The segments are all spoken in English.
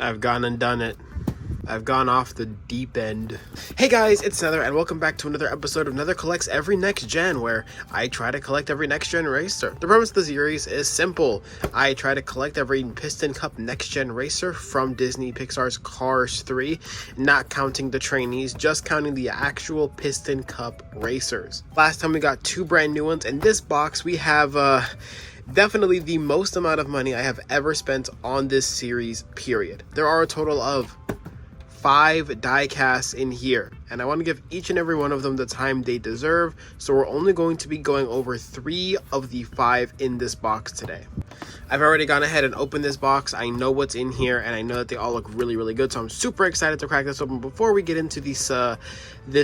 I've gone and done it. I've gone off the deep end. Hey guys, it's Nether, and welcome back to another episode of Nether Collects Every Next Gen, where I try to collect every next gen racer. The premise of the series is simple. I try to collect every Piston Cup next gen racer from Disney Pixar's Cars 3, not counting the trainees, just counting the actual Piston Cup racers. Last time we got 2 brand new ones. In this box we have definitely the most amount of money I have ever spent on this series, period. There are a total of 5 diecasts in here, and I want to give each and every one of them the time they deserve, so we're only going to be going over 3 of the 5 in this box today. I've already gone ahead and opened this box. I know what's in here, and I know that they all look really good, so I'm super excited to crack this open. Before we get into this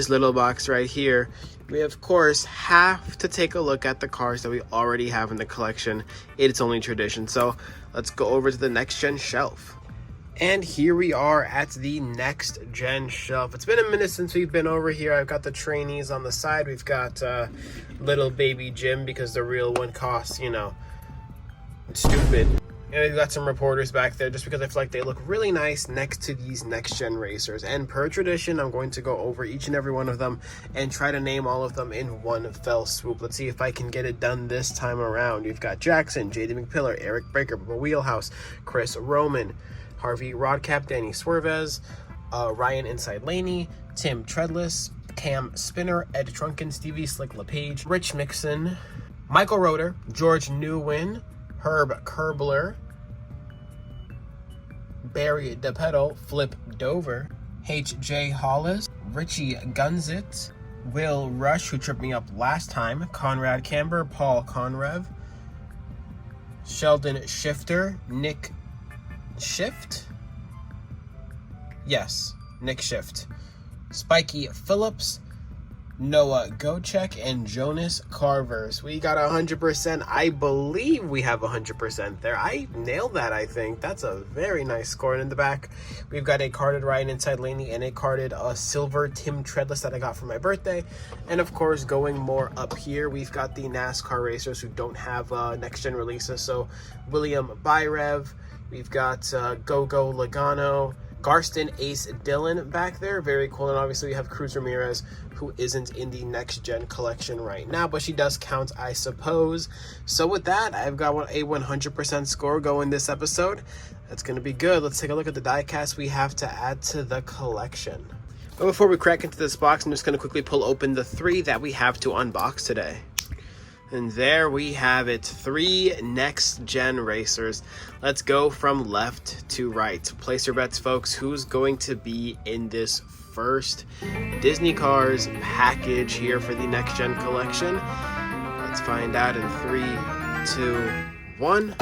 little box right here, we of course have to take a look at the cars that we already have in the collection. It's only tradition, so let's go over to the next gen shelf. And here we are at the next gen shelf. It's been a minute since we've been over here. I've got the trainees on the side. We've got little baby Jim, because the real one costs, you know, stupid. And we've got some reporters back there just because I feel like they look really nice next to these next gen racers. And per tradition, I'm going to go over each and every one of them and try to name all of them in one fell swoop. Let's see if I can get it done this time around. You've got Jackson, JD McPillar, Eric Breaker, Bubba Wheelhouse, Chris Roman, Harvey Rodcap, Danny Swervez, Ryan Inside Laney, Tim Treadless, Cam Spinner, Ed Trunken, Stevie Slick LePage, Rich Mixon, Michael Roeder, George Newwin, Herb Kerbler, Barry DePedal, Flip Dover, H.J. Hollis, Richie Gunzit, Will Rush, who tripped me up last time, Conrad Camber, Paul Conrev, Sheldon Shifter, Nick Shift? Yes, Nick Shift. Spiky Phillips, Noah Gochek, and Jonas Carvers. We got 100%. I believe we have 100% there. I nailed that, I think. That's a very nice score. And in the back, we've got a carded Ryan Inside Laney and a carded silver Tim Treadless that I got for my birthday. And of course, going more up here, we've got the NASCAR racers who don't have next-gen releases. So William Byrev, we've got Gogo Logano, Garston Ace Dillon back there. Very cool. And obviously we have Cruz Ramirez, who isn't in the next gen collection right now, but she does count, I suppose. So with that, I've got a 100% score going this episode. That's going to be good. Let's take a look at the diecast we have to add to the collection. But before we crack into this box, I'm just going to quickly pull open the 3 that we have to unbox today. And there we have it, 3 next gen racers. Let's go from left to right. Place your bets, folks. Who's going to be in this first Disney Cars package here for the next gen collection? Let's find out in 3, 2, 1.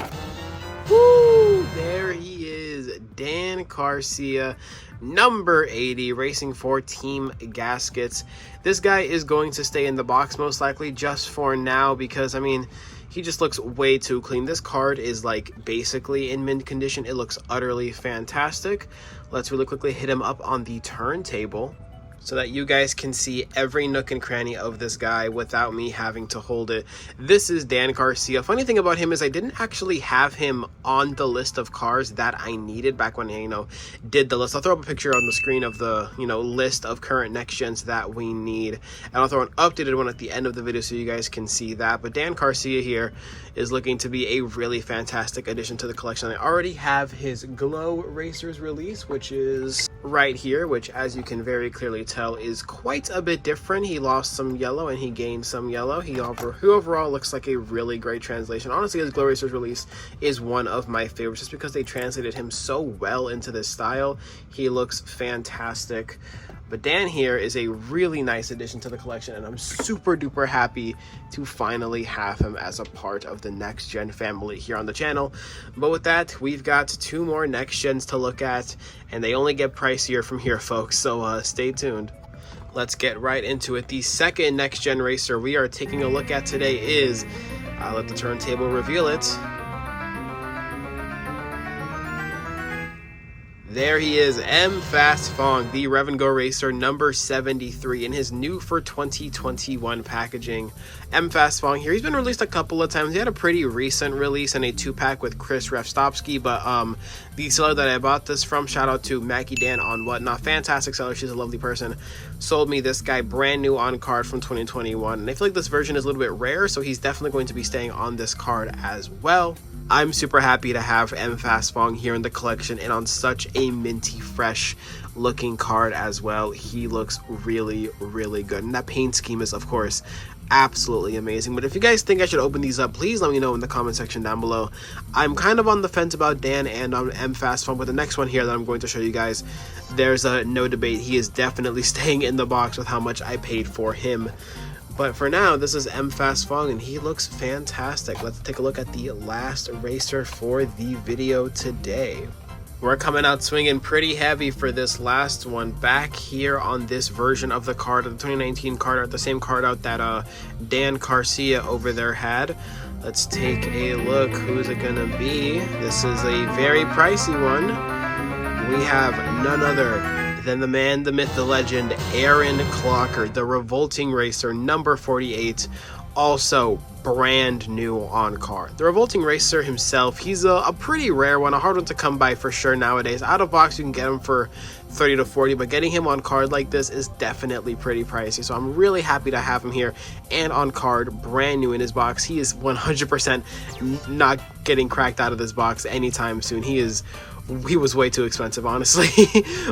Woo! There he is, Dan Carcia, number 80, racing for Team Gaskets. This guy is going to stay in the box most likely just for now, because I mean, he just looks way too clean. This card is like basically in mint condition. It looks utterly fantastic. Let's really quickly hit him up on the turntable so that you guys can see every nook and cranny of this guy without me having to hold it. This is Dan Carcia. Funny thing about him is I didn't actually have him on the list of cars that I needed back when I, did the list. I'll throw up a picture on the screen of the, list of current next gens that we need. And I'll throw an updated one at the end of the video so you guys can see that. But Dan Carcia here is looking to be a really fantastic addition to the collection. I already have his Glow Racers release, which is right here, which as you can very clearly tell is quite a bit different. He lost some yellow and he gained some yellow. He overall looks like a really great translation. Honestly, his Glow Racers release is one of my favorites just because they translated him so well into this style. He looks fantastic. But Dan here is a really nice addition to the collection, and I'm super duper happy to finally have him as a part of the next gen family here on the channel. But with that, we've got 2 more next gens to look at, and they only get pricier from here, folks, so stay tuned. Let's get right into it. The second next gen racer we are taking a look at today is, I'll let the turntable reveal it, There he is, M Fast Fong, the Rev and Go Racer number 73 in his new for 2021 packaging. M Fast Fong here. He's been released a couple of times. He had a pretty recent release in a 2-pack with Chris Refstopsky, but the seller that I bought this from, shout out to Mackie Dan on Whatnot, fantastic seller, she's a lovely person, sold me this guy brand new on card from 2021, and I feel like this version is a little bit rare, so he's definitely going to be staying on this card as well. I'm super happy to have M Fast Fong here in the collection and on such a minty fresh looking card as well. He looks really, really good, and that paint scheme is of course absolutely amazing. But if you guys think I should open these up, please let me know in the comment section down below. I'm kind of on the fence about Dan and M Fast Fong, but the next one here that I'm going to show you guys, there's no debate. He is definitely staying in the box with how much I paid for him. But for now, this is M Fast Fong, and he looks fantastic. Let's take a look at the last racer for the video today. We're coming out swinging pretty heavy for this last one. Back here on this version of the card, the 2019 card art, the same card out that Dan Carcia over there had. Let's take a look. Who's it gonna be? This is a very pricey one. We have none other than the man, the myth, the legend, Aaron Clocker, the Revolting Racer number 48, also brand new on card. The Revolting Racer himself, he's a pretty rare one, a hard one to come by for sure nowadays. Out of box you can get him for 30 to 40, but getting him on card like this is definitely pretty pricey, so I'm really happy to have him here and on card, brand new in his box. He is 100% not getting cracked out of this box anytime soon. He was way too expensive, honestly.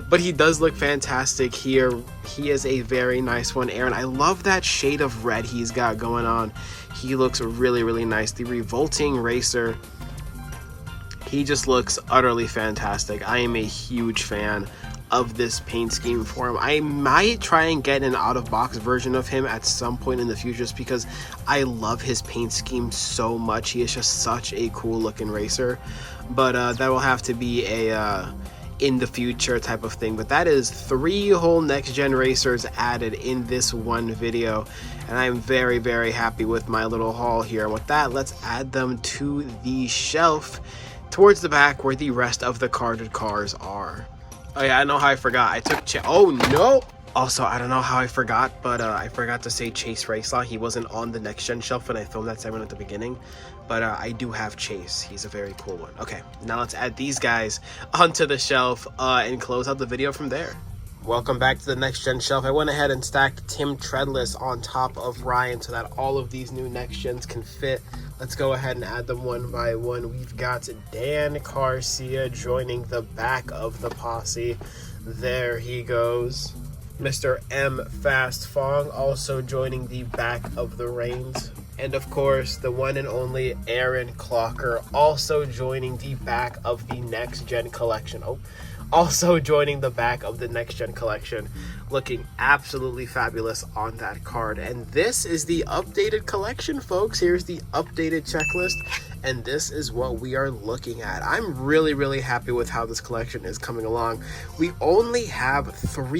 But he does look fantastic here. He is a very nice one, Aaron. I love that shade of red he's got going on. He looks really, really nice. The Revolting Racer, he just looks utterly fantastic. I am a huge fan of this paint scheme for him. I might try and get an out-of-box version of him at some point in the future, just because I love his paint scheme so much. He is just such a cool looking racer, but that will have to be a in the future type of thing. But that is 3 whole next gen racers added in this one video, and I'm very, very happy with my little haul here. And with that, let's add them to the shelf towards the back where the rest of the carded cars are. Oh yeah, I know how I forgot. I took oh no! Also, I don't know how I forgot, but I forgot to say Chase Racelaw. He wasn't on the next gen shelf when I filmed that segment at the beginning, but I do have Chase. He's a very cool one. Okay, now let's add these guys onto the shelf and close out the video from there. Welcome back to the next gen shelf. I went ahead and stacked Tim Treadless on top of Ryan so that all of these new next gens can fit. Let's go ahead and add them one by one. We've got Dan Carcia joining the back of the posse. There he goes. Mr. M Fast Fong also joining the back of the reins. And of course, the one and only Aaron Clocker also joining the back of the next gen collection. Also joining the back of the next gen collection, looking absolutely fabulous on that card. And this is the updated collection, folks. Here's the updated checklist, and this is what we are looking at. I'm really, really happy with how this collection is coming along. We only have 4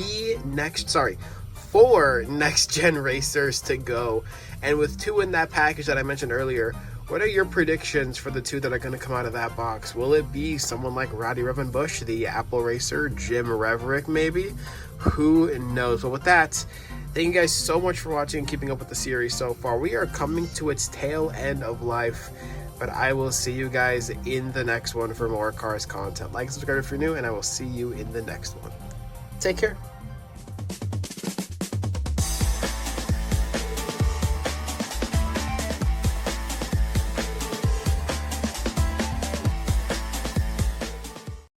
next gen racers to go, and with 2 in that package that I mentioned earlier, what are your predictions for the 2 that are going to come out of that box? Will it be someone like Roddy Revenbush, the Apple Racer, Jim Reverick maybe? Who knows? But with that, thank you guys so much for watching and keeping up with the series so far. We are coming to its tail end of life, but I will see you guys in the next one for more Cars content. Like and subscribe if you're new, and I will see you in the next one. Take care.